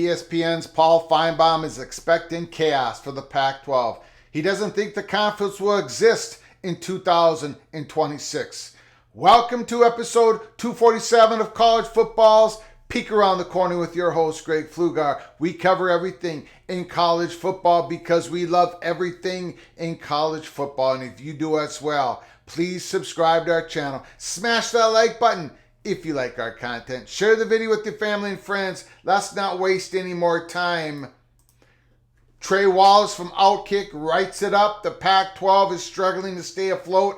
ESPN's Paul Finebaum is expecting chaos for the Pac-12. He doesn't think the conference will exist in 2026. Welcome to episode 247 of College Football's Peek Around the Corner with your host, Greg Pflugar. We cover everything in college football because we love everything in college football. And if you do as well, please subscribe to our channel. Smash that like button if you like our content. Share the video with your family and friends. Let's not waste any more time. Trey Wallace from Outkick writes it up. The Pac-12 is struggling to stay afloat,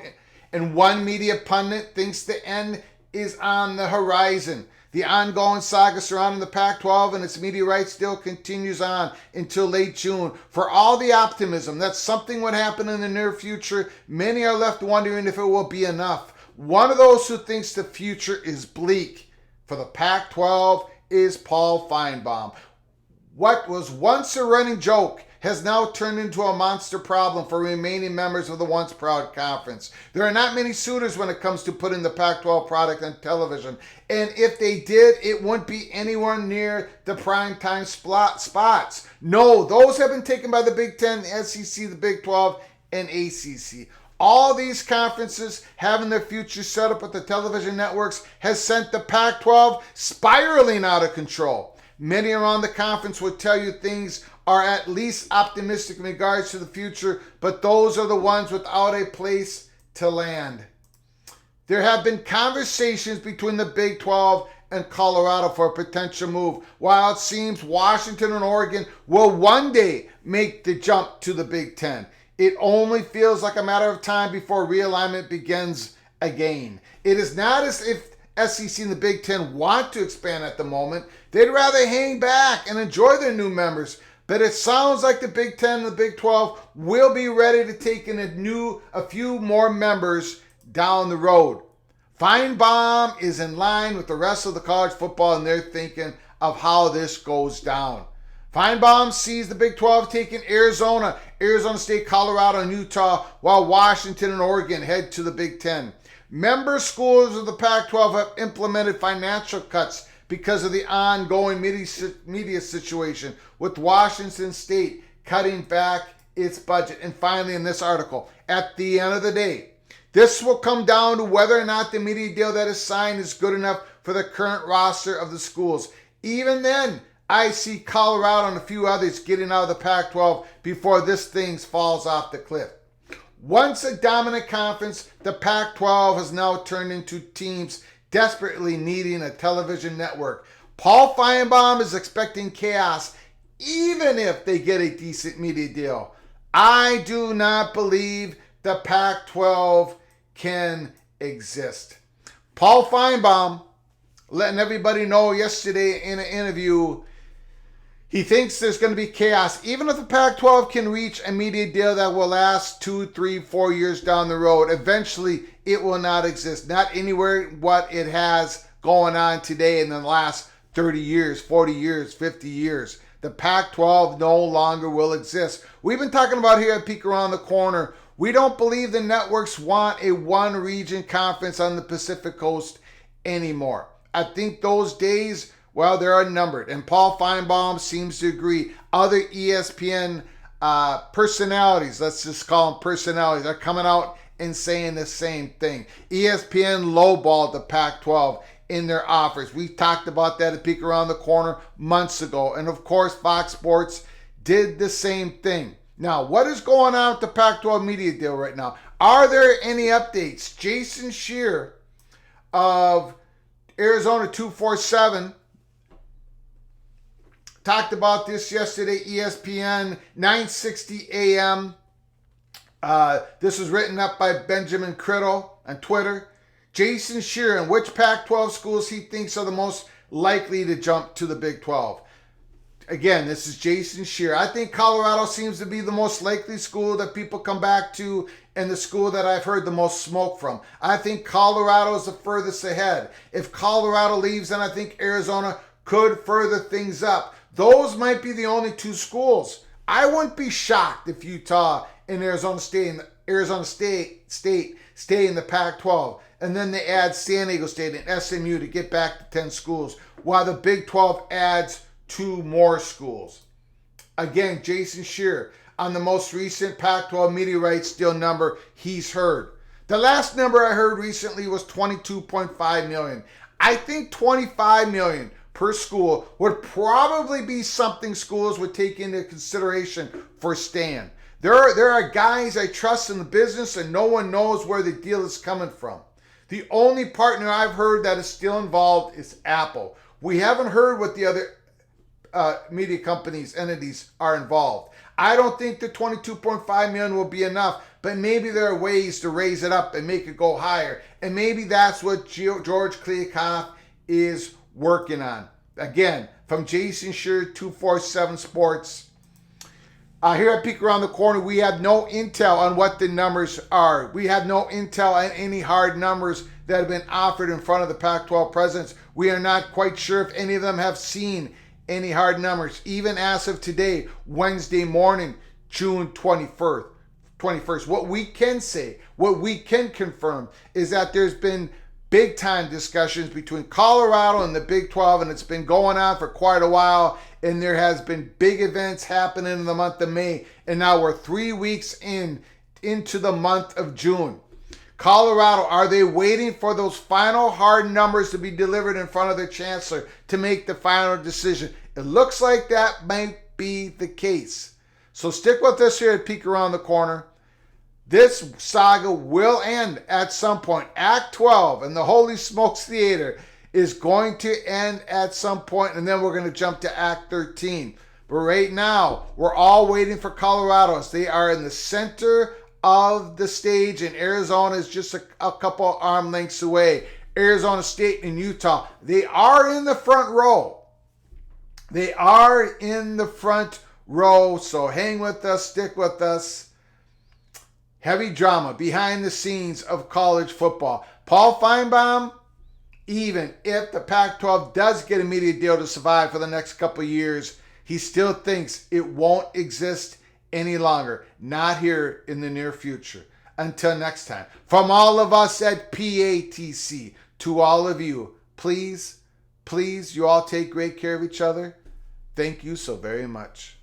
and one media pundit thinks the end is on the horizon. The ongoing saga surrounding the Pac-12 and its media rights still continues on until late June. For all the optimism that something would happen in the near future, many are left wondering if it will be enough. One of those who thinks the future is bleak for the Pac-12 is Paul Finebaum. What was once a running joke has now turned into a monster problem for remaining members of the once proud conference. There are not many suitors when it comes to putting the Pac-12 product on television, and if they did, it wouldn't be anywhere near the primetime spots. No, those have been taken by the Big Ten, the SEC, the Big 12, and ACC. All these conferences having their future set up with the television networks has sent the Pac-12 spiraling out of control. Many around the conference would tell you things are at least optimistic in regards to the future, but those are the ones without a place to land. There have been conversations between the Big 12 and Colorado for a potential move, while it seems Washington and Oregon will one day make the jump to the Big 10. It only feels like a matter of time before realignment begins again. It is not as if SEC and the Big Ten want to expand at the moment. They'd rather hang back and enjoy their new members. But it sounds like the Big Ten and the Big 12 will be ready to take in a few more members down the road. Finebaum is in line with the rest of the college football in their thinking of how this goes down. Finebaum sees the Big 12 taking Arizona State, Colorado, and Utah, while Washington and Oregon head to the Big 10. Member schools of the Pac-12 have implemented financial cuts because of the ongoing media situation, with Washington State cutting back its budget. And finally, in this article, at the end of the day, this will come down to whether or not the media deal that is signed is good enough for the current roster of the schools. Even then, I see Colorado and a few others getting out of the Pac-12 before this thing falls off the cliff. Once a dominant conference, the Pac-12 has now turned into teams desperately needing a television network. Paul Finebaum is expecting chaos even if they get a decent media deal. I do not believe the Pac-12 can exist. Paul Finebaum letting everybody know yesterday in an interview he thinks there's going to be chaos. Even if the Pac-12 can reach a media deal that will last 2, 3, 4 years down the road, eventually it will not exist. Not anywhere what it has going on today in the last 30 years, 40 years, 50 years. The Pac-12 no longer will exist. We've been talking about here at Peek Around the Corner. We don't believe the networks want a one-region conference on the Pacific Coast anymore. I think those days, well, they're numbered, and Paul Finebaum seems to agree. Other ESPN personalities, let's just call them personalities, are coming out and saying the same thing. ESPN lowballed the Pac-12 in their offers. We talked about that at Peek Around the Corner months ago, and of course, Fox Sports did the same thing. Now, what is going on with the Pac-12 media deal right now? Are there any updates? Jason Scheer of Arizona 247 talked about this yesterday, ESPN 9:60 a.m. This was written up by Benjamin Criddle on Twitter. Jason Scheer, and which Pac-12 schools he thinks are the most likely to jump to the Big 12. Again, this is Jason Scheer. I think Colorado seems to be the most likely school that people come back to, and the school that I've heard the most smoke from. I think Colorado is the furthest ahead. If Colorado leaves, then I think Arizona could further things up. Those might be the only two schools. I wouldn't be shocked if Utah and Arizona State stay in the Pac-12, and then they add San Diego State and SMU to get back to 10 schools, while the Big 12 adds 2 more schools. Again, Jason Scheer, on the most recent Pac-12 media rights deal number he's heard. The last number I heard recently was $22.5 million. I think $25 million per school would probably be something schools would take into consideration for staying. There are guys I trust in the business, and no one knows where the deal is coming from. The only partner I've heard that is still involved is Apple. We haven't heard what the other media companies, entities are involved. I don't think the $22.5 million will be enough, but maybe there are ways to raise it up and make it go higher. And maybe that's what George Kliakoff is working on. Again, from Jason Scheer, 247 Sports. Here at Peek Around the Corner, we have no intel on what the numbers are. We have no intel on any hard numbers that have been offered in front of the Pac-12 presidents. We are not quite sure if any of them have seen any hard numbers, even as of today, Wednesday morning, June 21st. What we can say, what we can confirm, is that there's been big time discussions between Colorado and the Big 12, and it's been going on for quite a while, and there has been big events happening in the month of May, and now we're 3 weeks into the month of June. Colorado, are they waiting for those final hard numbers to be delivered in front of their chancellor to make the final decision? It looks like that might be the case. So stick with us here at Peek Around the Corner. This saga will end at some point. Act 12 and the Holy Smokes Theater is going to end at some point, and then we're going to jump to Act 13. But right now, we're all waiting for Colorado as they are in the center of the stage, and Arizona is just a couple arm lengths away. Arizona State and Utah, they are in the front row. They are in the front row, so hang with us, stick with us. Heavy drama behind the scenes of college football. Paul Finebaum, even if the Pac-12 does get a media deal to survive for the next couple of years, he still thinks it won't exist any longer. Not here in the near future. Until next time. From all of us at PATC, to all of you, please, you all take great care of each other. Thank you so very much.